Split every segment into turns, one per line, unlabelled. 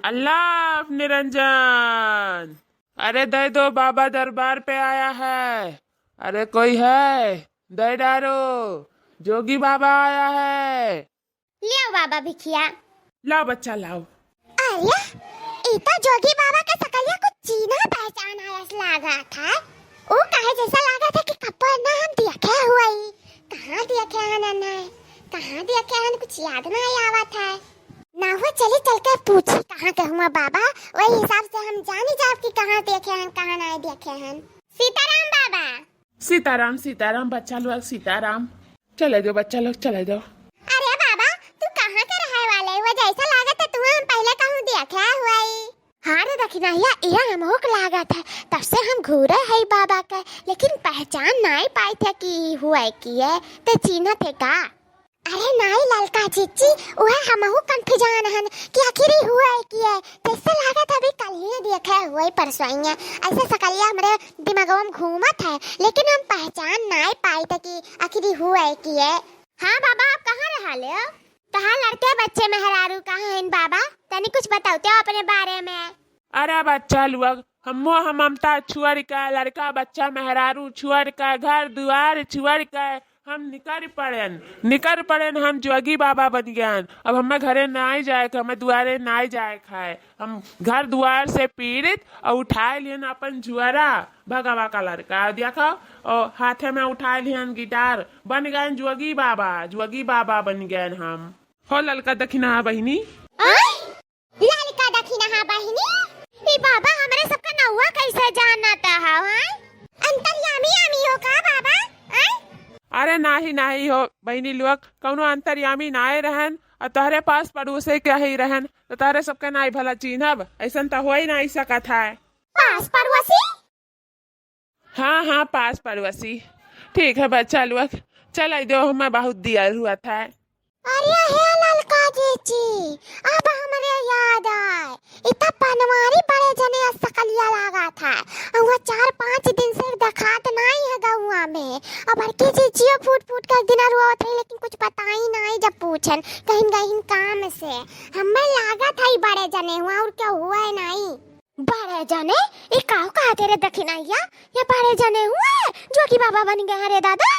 अल्लाह निरंजन। अरे दे दो, बाबा दरबार पे आया है। अरे कोई है, दे डारो, जोगी बाबा आया है।
लियो बाबा भिखिया।
लाओ बच्चा लाओ।
अरे इतना जोगी बाबा का सकलिया कुछ चीना पहचान आयस लागा था। वो कहे जैसा लागा था कि कपर ना हम देखे हुए ही। कहाँ देखे हैं ना कहाँ देखे हैं कुछ याद ना आवा था। ना हो चली चल के पूछी कहाँ के हुआ बाबा, वही हिसाब से हम जानी जाब कि कहाँ देखे हैं कहाँ नहीं देखे हैं। सीताराम बाबा।
सीताराम सीताराम बच्चा लोग सीताराम। चले जाओ बच्चा लोग चले जाओ।
अरे बाबा तू कहाँ के रहे वाले, वो जैसा लागत है तुम्हें हम पहले कहूँ देखे हुआ ही। हाँ रे दखिनाहिया यह हमको लागत है, तब से हम घूरे है बाबा के, लेकिन पहचान नहीं पाए थे कि हुआ की है ते चिन्ह थे का। अरे नहीं ललका चिच्ची, वह हमहु कंफ्यूजन हन कि आखिर हुआ है कि है, जैसे लागत अभी कल ही देखे हुए परसों ही। ऐसे सकलिया हमारे दिमागों में घूमत है, लेकिन हम पहचान नहीं पाए थे कि आखिर हुआ है कि है। हाँ बाबा आप कहाँ रहा ले हो? कहाँ लड़के बच्चे मेहरारू कहाँ हैं बाबा, तनी कुछ बताओ अपने बारे में।
अरे बच्चा लोग हम ममता छुअर का लड़का बच्चा मेहरारू छुअर का घर दुआर छुअर का हम निकर पड़ेन हम जोगी बाबा बन गए। अब हमें घरे नहीं जाए, हमें दुआरे नहीं जाए खाए। हम घर दुआर से पीड़ित और उठाए लियन अपन जुआरा भगवा का लड़का देखो, और हाथे में उठाए लियन गिटार बन गए जोगी बाबा बन गए हम। हो ललका दखिना बहिनी।
ललका दखिना बहिनी ई बाबा हमारे सबका नौवा कैसे जानता है? अंतर्यामी हो का बाबा?
अरे नाही हो बहनी लोग, कौनो अंतर्यामी नाय रहन और तहरे पास पड़ोसे के ही रहन तो तहरे सबके नाई भला चिन्हब, ऐसा तो हो ही नहीं सकत है।
पास पड़ोसी?
हाँ पास पड़ोसी। ठीक है बच्चा लोग चल दो, हमें बहुत दिया हुआ था।
अरे हे ललका जीची अब हमारे याद आए, इतना पनवारी बड़े जने सकलिया लगा था और वो 4-5 दिन से दिखात नहीं है गौवा में। अब बड़की जीची फूट कर दिन रोत है, लेकिन कुछ पता ही नहीं जब पूछन कहीं काम से। हमें लगा था ही बड़े जने हुआ और क्या हुआ है नहीं। बड़े जने ये काऊ कहा तेरे दखिनाइया, ये बड़े जने हुए जो कि बाबा बन गए। अरे दादा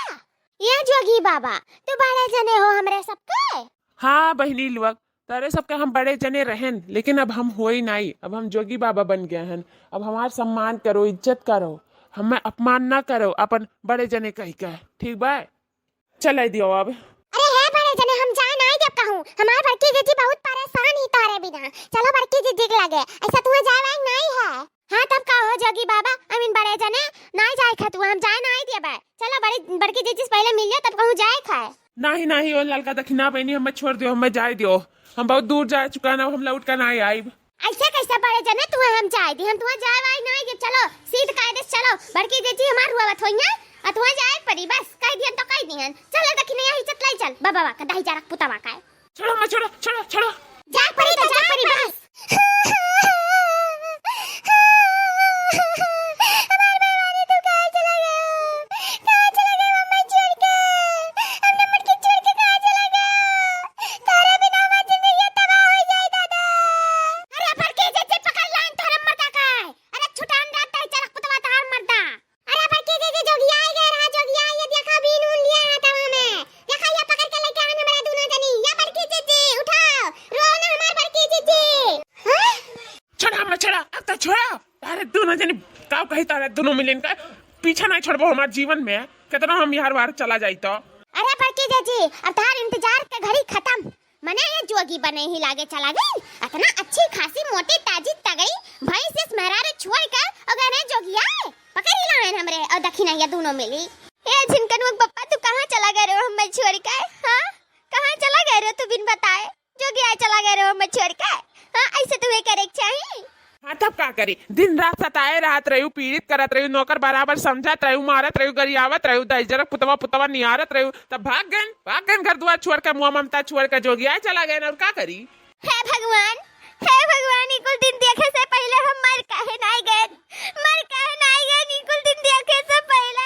ये जोगी बाबा तो बड़े जने हो हमरे सबके।
हाँ बहनी लोग तारे सबके हम बड़े जने रहन, लेकिन अब हम हो ही नहीं, अब हम जोगी बाबा बन गए हैं। अब हमार सम्मान करो, इज्जत करो, हमें अपमान ना करो अपन बड़े जने कह के, ठीक बा? चल दियो अब।
अरे हे बड़े जने हम जा नहीं जब कहूँ, हमार बड़की जीजी बहुत परेशान ही तारे बिना। चलो बड़की जीजी के लगे, ऐसा तुम्हें जाए नहीं है। हाँ तब का हो जोगी बाबा बड़े जने नहीं जाए खतु हम जाए नहीं दिए बा। चलो बड़की जीजी से पहले मिलियो तब कहूँ जाए खाए।
नहीं ओ ललका दखिना बहनी हमें छोड़ दियो, हमें जाए दियो, हम बहुत दूर जा चुका ना, हम लौट कर नहीं आई।
ऐसे कैसे बड़े जने तुम्हें हम जाए दी, हम तुम्हें जाए वाई नहीं कि चलो सीध कायदे से चलो बड़की जीजी हमार हुआ बात होइया आ तुम्हें जाए पड़ी बस कह दियन तो कह दियन। चल दखिने यही चतलाई चल बाबा का दही जरक पुतावा का
छोड़ो
जा पड़ी तो जा पड़ी बस।
दोनों मिलन का पीछा नहीं छोड़बो हमारे जीवन में, कितना हम यार बार चला जाई तो।
अरे बड़की जीजी अब तार इंतजार के घड़ी खत्म, मने ये जोगी बने ही लागे चला गई। इतना अच्छी खासी मोटी ताजी तगड़ी भाई से मेहरारे छोड़ कर अगर ने जोगिया पकड़ ही लाए हमरे और दखिनाइया दोनों मिली। ए झिनकनुआ पप्पा तू कहां चला गए रे हम छोड़ के? हां कहां चला गए रे तू बिन बताए? जोगिया चला गए रे हम छोड़ के? हां ऐसे तुम्हें करे चाहिए।
हाँ तब का करी, दिन रात सताए रहत रहू, पीड़ित करत रहू, नौकर बराबर समझत रहू, मारत रहू, गरियावत रहू, दहजरक पुतवा निहारत रहू, तब भाग गन घर दुआर छोड़ कर मुआ ममता छोड़ कर जोगिया चला गए और का करी।
हे भगवान कुल दिन देखे से पहले हम मर काहे नहीं गए कुल दिन देखे से पहले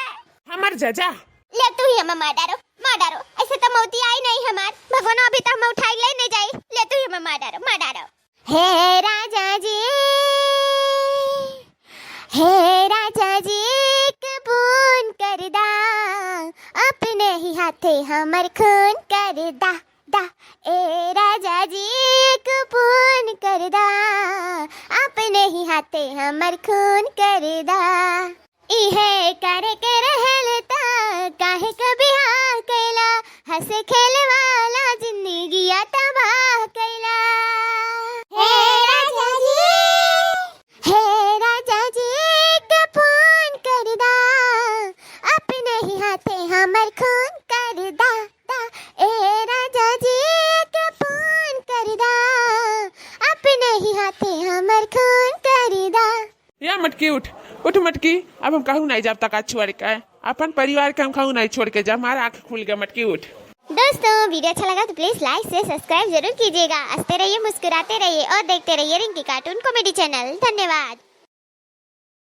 हमर जजा
ले तू ही हमें मार डारो ऐसे तो मौती आई नहीं हमार भगवान अभी तो हम उठाई ले नहीं जाई। ले तू ही हमें मार डारो हे राजा नहीं हाथे हमर खून कर दा इहे करे के रहलता काहे कभी हाँ कैला हंसे खेले वाला जिंदगी तबाह कैला हे राजा जी के फोन कर दा अपने ही हाथे हमर खून कर दा ए राजा जी के फोन कर दा अपने ही हाथे हमर खून कर दा।
या मटकी उठ उठ मटकी, अब हम कहूँ नहीं जब तक आज छोड़ के अपन परिवार के हम कहूँ नहीं छोड़ के जब हमारा आँख खुल गया मटकी उठ।
दोस्तों वीडियो अच्छा लगा तो प्लीज लाइक से सब्सक्राइब जरूर कीजिएगा। हंसते रहिए मुस्कुराते रहिए और देखते रहिए रिंकी कार्टून कॉमेडी चैनल। धन्यवाद।